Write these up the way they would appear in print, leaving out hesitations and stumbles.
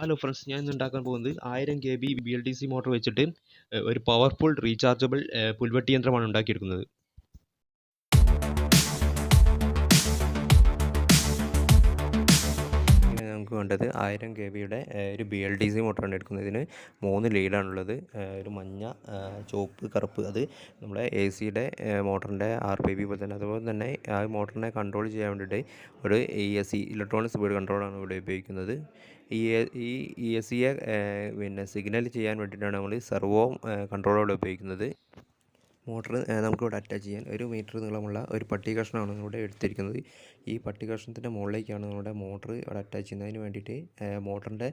Hello friends, ഞാൻ ഇന്ന് ഉണ്ടാക്കാൻ പോകുന്നത് 1000 kb BLDC മോട്ടോർ വെച്ചിട്ട് ഒരു പവർഫുൾ റീചാർജബിൾ പുൽവെട്ടി യന്ത്രമാണ് ഉണ്ടാക്കിയെടുക്കുന്നത്. നമുക്ക് വേണ്ടത് 1000 kbയുടെ ഒരു BLDC മോട്ടറാണ് എടുക്കുന്നത്. ഇതിന് 3 ലീഡാണുള്ളത്. ഒരു മഞ്ഞ, ചുവപ്പ്, കറുപ്പ്. അത് നമ്മുടെ AC-യുടെ മോട്ടറിൻ്റെ RPB പോലെ തന്നെ. അതുപോലെ തന്നെ ആ മോട്ടറിനെ കൺട്രോൾ ചെയ്യാൻ വേണ്ടിയിട്ട് ഒരു ESC ഇലക്ട്രോണിക് സ്പീഡ് കൺട്രോളാണ് ഇവിടെ ഉപയോഗിക്കുന്നത്. ഈ ESCയെ പിന്നെ സിഗ്നൽ ചെയ്യാൻ വേണ്ടിയിട്ടാണ് നമ്മൾ സെർവോ കൺട്രോളോടെ ഉപയോഗിക്കുന്നത്. മോട്ടർ നമുക്കിവിടെ അറ്റാച്ച് ചെയ്യാൻ 1 മീറ്റർ നീളമുള്ള ഒരു പട്ടി കഷ്ണമാണ് ഇവിടെ എടുത്തിരിക്കുന്നത്. ഈ പട്ടി കഷ്ണത്തിൻ്റെ മുകളിലേക്കാണ് നമ്മുടെ മോട്ടർ ഇവിടെ അറ്റാച്ച് ചെയ്യുന്നതിന് വേണ്ടിയിട്ട് മോട്ടറിൻ്റെ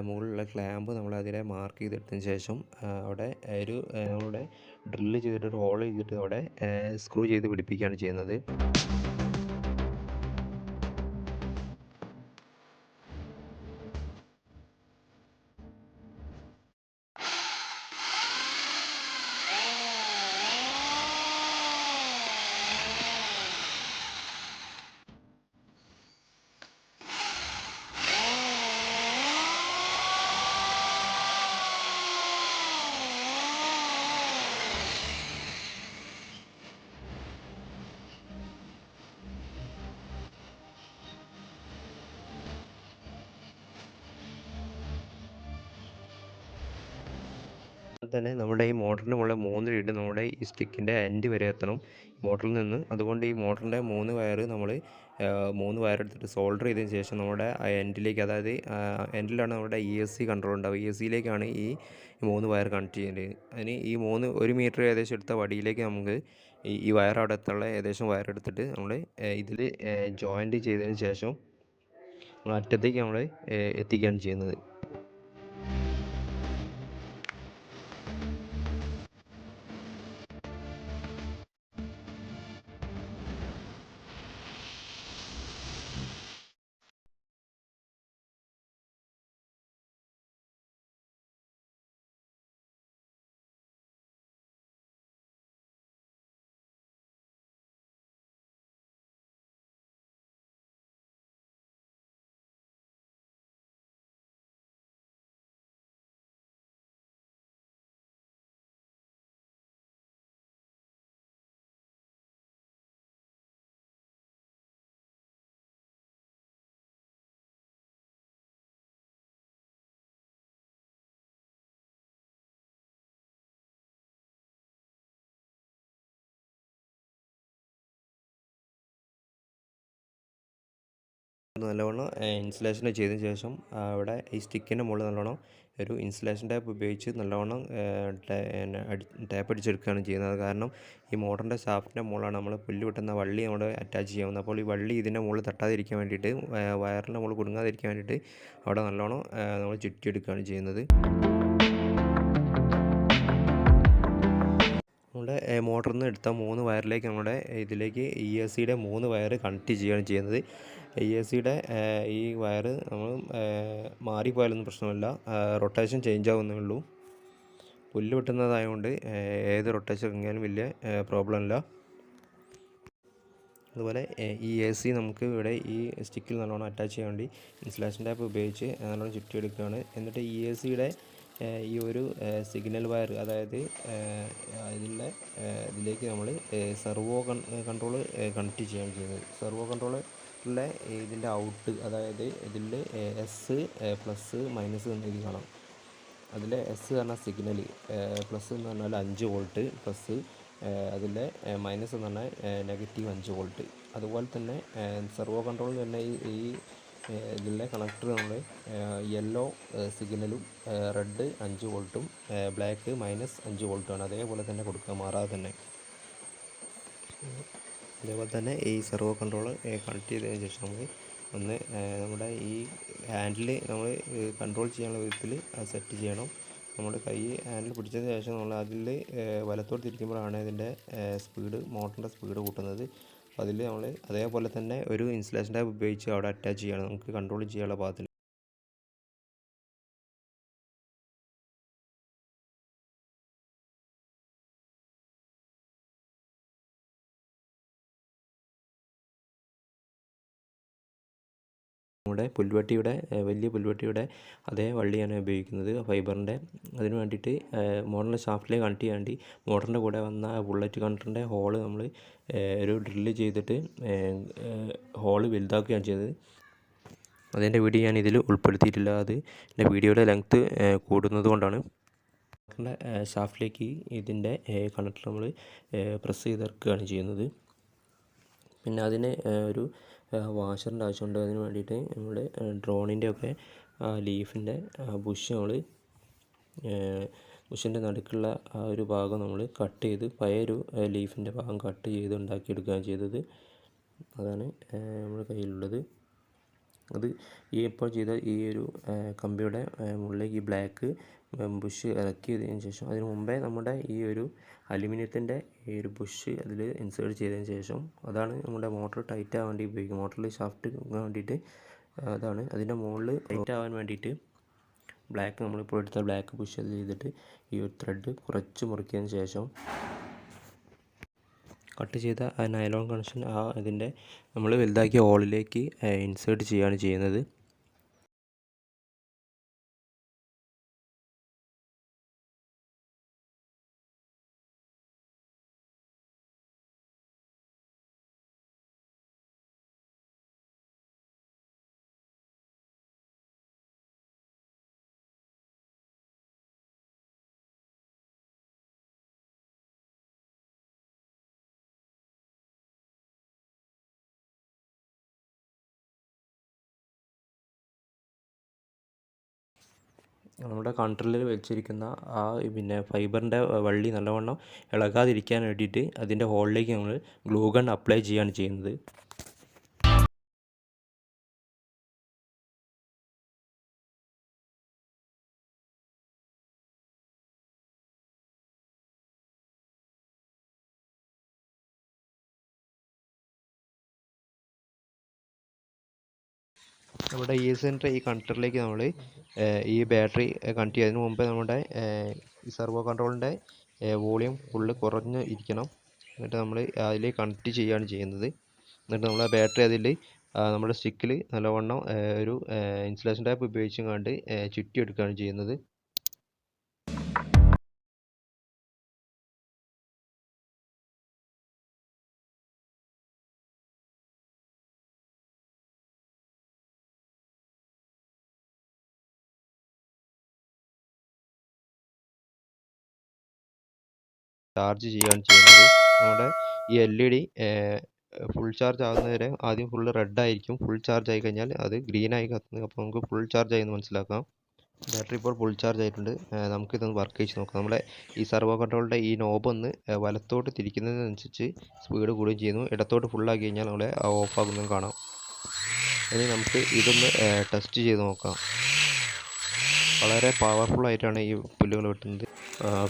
മുകളിലുള്ള ക്ലാമ്പ് നമ്മൾ അതിനെ മാർക്ക് ചെയ്തെടുത്തതിന് ശേഷം അവിടെ നമ്മളുടെ ഡ്രില്ല് ചെയ്തിട്ട് ഒരു ഹോൾ ചെയ്തിട്ട് അവിടെ സ്ക്രൂ ചെയ്ത് പിടിപ്പിക്കുകയാണ് ചെയ്യുന്നത്. തന്നെ നമ്മുടെ ഈ മോട്ടറിന് മുകളിൽ 3 ലീഡ് നമ്മുടെ ഈ സ്റ്റിക്കിൻ്റെ എൻഡ് വരെ എത്തണം മോട്ടറിൽ നിന്ന്. അതുകൊണ്ട് ഈ മോട്ടറിൻ്റെ 3 വയർ നമ്മൾ 3 വയർ എടുത്തിട്ട് സോൾഡർ ചെയ്തതിന് ശേഷം നമ്മുടെ എൻഡിലേക്ക്, അതായത് എൻഡിലാണ് നമ്മുടെ ESC കൺട്രോൾ ഉണ്ടാവുക. ESCയിലേക്കാണ് ഈ 3 വയർ കണക്ട് ചെയ്യേണ്ടത്. അതിന് ഈ 1 മീറ്റർ ഏകദേശം എടുത്ത വടിയിലേക്ക് നമുക്ക് ഈ വയർ അവിടെ എത്തുള്ള ഏകദേശം വയർ എടുത്തിട്ട് നമ്മൾ ഇതിൽ ജോയിൻറ്റ് ചെയ്തതിന് ശേഷം അറ്റത്തേക്ക് നമ്മൾ എത്തിക്കുകയാണ് ചെയ്യുന്നത്. നല്ലവണ്ണം ഇൻസുലേഷൻ ചെയ്തതിന് ശേഷം അവിടെ ഈ സ്റ്റിക്കിൻ്റെ മുകളിൽ നല്ലോണം ഒരു ഇൻസുലേഷൻ ടാപ്പ് ഉപയോഗിച്ച് നല്ലവണ്ണം ടാപ്പ് അടിച്ചെടുക്കുകയാണ് ചെയ്യുന്നത്. കാരണം ഈ മോട്ടറിൻ്റെ ഷാഫ്റ്റിൻ്റെ മുകളിലാണ് നമ്മൾ പുല്ല് വെട്ടുന്ന വള്ളി അവിടെ അറ്റാച്ച് ചെയ്യാവുന്നത്. അപ്പോൾ ഈ വള്ളി ഇതിൻ്റെ മുകളിൽ തട്ടാതിരിക്കാൻ വേണ്ടിയിട്ട്, വയറിൻ്റെ മുകളിൽ കുടുങ്ങാതിരിക്കാൻ വേണ്ടിയിട്ട് അവിടെ നല്ലോണം നമ്മൾ ചുറ്റിയെടുക്കുകയാണ് ചെയ്യുന്നത്. നമ്മുടെ മോട്ടറിൽ നിന്ന് എടുത്ത 3 വയറിലേക്ക് നമ്മുടെ ഇതിലേക്ക് ESCയുടെ 3 വയർ കണക്ട് ചെയ്യുകയാണ് ചെയ്യുന്നത്. ESCയുടെ ഈ വയർ നമ്മൾ മാറിപ്പോയാലൊന്നും പ്രശ്നമില്ല, റൊട്ടേഷൻ ചേഞ്ച് ആവുന്നേ ഉള്ളൂ. പുല്ല് വെട്ടുന്നതായതുകൊണ്ട് ഏത് റൊട്ടേഷൻ ഇറങ്ങിയാലും വലിയ പ്രോബ്ലം ഇല്ല. അതുപോലെ ഈ AC നമുക്ക് ഇവിടെ ഈ സ്റ്റിക്കിൽ നല്ലോണം അറ്റാച്ച് ചെയ്യാൻ വേണ്ടി ഇൻസുലേഷൻ ടാപ്പ് ഉപയോഗിച്ച് നല്ലോണം ചുറ്റിയെടുക്കുകയാണ്. എന്നിട്ട് ESCയുടെ ഈ ഒരു സിഗ്നൽ വയർ, അതായത് ഇതിലേക്ക് നമ്മൾ സെർവോ കൺട്രോൾ കണക്ട് ചെയ്യാൻ ചെയ്യുന്നത്. സെർവോ കൺട്രോളിലെ ഇതിൻ്റെ ഔട്ട്, അതായത് ഇതിൽ S പ്ലസ് മൈനസ് എന്ന് എഴുതി കാണാം. അതിൽ S പറഞ്ഞാൽ സിഗ്നൽ, പ്ലസ് എന്ന് പറഞ്ഞാൽ 5 വോൾട്ട് പ്ലസ്, അതിലെ മൈനസ് എന്ന് പറഞ്ഞാൽ -5 വോൾട്ട്. അതുപോലെ തന്നെ സെർവോ കൺട്രോളിൽ തന്നെ ഈ ഇതിലെ കണക്ടർ നമ്മൾ യെല്ലോ സിഗ്നലും റെഡ് 5 വോൾട്ടും ബ്ലാക്ക് -5 വോൾട്ടുമാണ്. അതേപോലെ തന്നെ കൊടുക്കുക, മാറാതെ തന്നെ. അതേപോലെ തന്നെ ഈ സെർവോ കൺട്രോൾ കണക്ട് ചെയ്തതിന് ശേഷം നമ്മൾ നമ്മുടെ ഈ ഹാൻഡിൽ നമ്മൾ കൺട്രോൾ ചെയ്യാനുള്ള വിധത്തിൽ സെറ്റ് ചെയ്യണം. നമ്മുടെ കൈ ഹാൻഡിൽ പിടിച്ചതിന് ശേഷം നമ്മൾ അതിൽ വലത്തോട്ട് തിരിക്കുമ്പോഴാണ് ഇതിൻ്റെ മോട്ടറിൻ്റെ സ്പീഡ് കൂട്ടുന്നത്. അതിൽ നമ്മൾ അതേപോലെ തന്നെ ഒരു ഇൻസുലേഷൻ ടാപ്പ് ഉപയോഗിച്ച് അവിടെ അറ്റാച്ച് ചെയ്യണം, നമുക്ക് കൺട്രോൾ ചെയ്യാനുള്ള പാകത്തിൽ. നമ്മുടെ പുൽവെട്ടിയുടെ വലിയ പുൽവെട്ടിയുടെ അതേ വള്ളിയാണ് ഉപയോഗിക്കുന്നത് ഫൈബറിൻ്റെ. അതിന് വേണ്ടിയിട്ട് മോട്ടറിൻ്റെ ഷാഫ്റ്റിലേക്ക് കണക്ട് ചെയ്യാൻ വേണ്ടി മോട്ടറിൻ്റെ കൂടെ വന്ന ബുള്ളറ്റ് കണക്ടറിൻ്റെ ഹോള് നമ്മൾ ഒരു ഡ്രില്ല് ചെയ്തിട്ട് ഹോള് വലുതാക്കുകയാണ് ചെയ്തത്. അതിൻ്റെ വീഡിയോ ഞാൻ ഇതിൽ ഉൾപ്പെടുത്തിയിട്ടില്ല, അത് എൻ്റെ വീഡിയോയുടെ ലെങ്ത്ത് കൂടുന്നത് കൊണ്ടാണ്. മോട്ടറിൻ്റെ ഷാഫ്റ്റിലേക്ക് ഇതിൻ്റെ കണക്ടർ നമ്മൾ പ്രസ് ചെയ്തിറക്കുകയാണ് ചെയ്യുന്നത്. പിന്നെ അതിന് ഒരു വാഷറിൻ്റെ ആവശ്യമുണ്ട്. അതിന് വേണ്ടിയിട്ട് നമ്മൾ ഡ്രോണിൻ്റെ ഒക്കെ ലീഫിൻ്റെ ബുഷ് നമ്മൾ ബുഷിൻ്റെ നടുക്കുള്ള ആ ഒരു ഭാഗം നമ്മൾ കട്ട് ചെയ്ത് പഴയൊരു ലീഫിൻ്റെ ഭാഗം കട്ട് ചെയ്ത് ഉണ്ടാക്കിയെടുക്കുകയാണ് ചെയ്തത്. അതാണ് നമ്മുടെ കയ്യിലുള്ളത്. അത് ഈ ഇപ്പോൾ ചെയ്ത ഈ ഒരു കമ്പിയുടെ മുകളിലേക്ക് ഈ ബ്ലാക്ക് ബുഷ് ഇറക്കിയതിന് ശേഷം, അതിന് മുമ്പേ നമ്മുടെ ഈ ഒരു അലുമിനിയത്തിൻ്റെ ഈ ഒരു ബുഷ് അതിൽ ഇൻസേർട്ട് ചെയ്തതിന് ശേഷം, അതാണ് നമ്മുടെ മോട്ടർ ടൈറ്റ് ആവാൻ വേണ്ടി ഉപയോഗിക്കും. മോട്ടറിൽ ഷാഫ്റ്റ് വേണ്ടിയിട്ട് അതാണ്. അതിൻ്റെ മുകളിൽ ടൈറ്റ് ആവാൻ വേണ്ടിയിട്ട് ബ്ലാക്ക് നമ്മളിപ്പോൾ എടുത്ത ബ്ലാക്ക് ബുഷ് അതിൽ ചെയ്തിട്ട് ഈ ഒരു ത്രെഡ് കുറച്ച് മുറിക്കിയതിന് ശേഷം കട്ട് ചെയ്ത ആ നൈലോൺ കണക്ഷൻ ഇതിൻ്റെ നമ്മൾ വലുതാക്കിയ ഹോളിലേക്ക് ഇൻസേർട്ട് ചെയ്യുകയാണ് ചെയ്യുന്നത്. നമ്മുടെ കൺട്രോളിൽ വെച്ചിരിക്കുന്ന ആ പിന്നെ ഫൈബറിൻ്റെ വള്ളി നല്ലവണ്ണം ഇളകാതിരിക്കാൻ വേണ്ടിയിട്ട് അതിൻ്റെ ഹോളിലേക്ക് നമ്മൾ ഗ്ലൂ ഗൺ അപ്ലൈ ചെയ്യുകയാണ് ചെയ്യുന്നത്. നമ്മുടെ ESCൻ്റെ ഈ കണക്ടറിലേക്ക് നമ്മൾ ഈ ബാറ്ററി കണക്ട് ചെയ്യുന്നതിന് മുമ്പേ നമ്മുടെ ഈ സെർവോ കൺട്രോളിൻ്റെ വോളിയം ഫുള്ള് കുറഞ്ഞ് ഇരിക്കണം. എന്നിട്ട് നമ്മൾ അതിലേക്ക് കണക്ട് ചെയ്യുകയാണ് ചെയ്യുന്നത്. എന്നിട്ട് നമ്മൾ ആ ബാറ്ററി അതിൽ നമ്മുടെ സ്റ്റിക്കിൽ നല്ലവണ്ണം ഒരു ഇൻസുലേഷൻ ടാപ്പ് ഉപയോഗിച്ചും കണ്ട് ചുറ്റിയെടുക്കുകയാണ് ചെയ്യുന്നത്. ചാർജ് ചെയ്യുകയാണ് ചെയ്യുന്നത്. നമ്മുടെ ഈ LED ഫുൾ ചാർജ് ആകുന്നവരെ ആദ്യം ഫുള്ള് റെഡ് ആയിരിക്കും. ഫുൾ ചാർജ് ആയി കഴിഞ്ഞാൽ അത് ഗ്രീനായി കത്തുന്നത്. അപ്പോൾ നമുക്ക് ഫുൾ ചാർജ് ആയി എന്ന് മനസ്സിലാക്കാം. ബാറ്ററി ഇപ്പോൾ ഫുൾ ചാർജ് ആയിട്ടുണ്ട്. നമുക്കിതൊന്ന് വർക്ക് ചെയ്ത് നോക്കാം. നമ്മുടെ ഈ സെർവോ കൺട്രോളിൻ്റെ ഈ നോബ് ഒന്ന് വലത്തോട്ട് തിരിക്കുന്നതിനനുസരിച്ച് സ്പീഡ് കൂടുകയും ചെയ്യുന്നു. ഇടത്തോട്ട് ഫുള്ളാക്കി കഴിഞ്ഞാൽ നമ്മളെ ഓഫ് ആകുന്നതും കാണാം. ഇനി നമുക്ക് ഇതൊന്ന് ടെസ്റ്റ് ചെയ്ത് നോക്കാം. വളരെ പവർഫുള്ളായിട്ടാണ് ഈ പുല്ലുകൾ വെട്ടുന്നത്.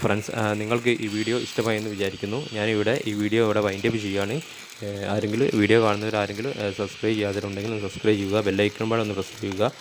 ഫ്രണ്ട്സ്, നിങ്ങൾക്ക് ഈ വീഡിയോ ഇഷ്ടമായെന്ന് വിചാരിക്കുന്നു. ഞാനിവിടെ ഈ വീഡിയോ ഇവിടെ വൈൻഡപ്പ് ചെയ്യുകയാണ്. ആരെങ്കിലും വീഡിയോ കാണുന്നവർ ആരെങ്കിലും സബ്സ്ക്രൈബ് ചെയ്യാതിരുണ്ടെങ്കിൽ സബ്സ്ക്രൈബ് ചെയ്യുക. ബെല്ലൈക്കൺ ബട്ടൺ ഒന്ന് പ്രസ് ചെയ്യുക.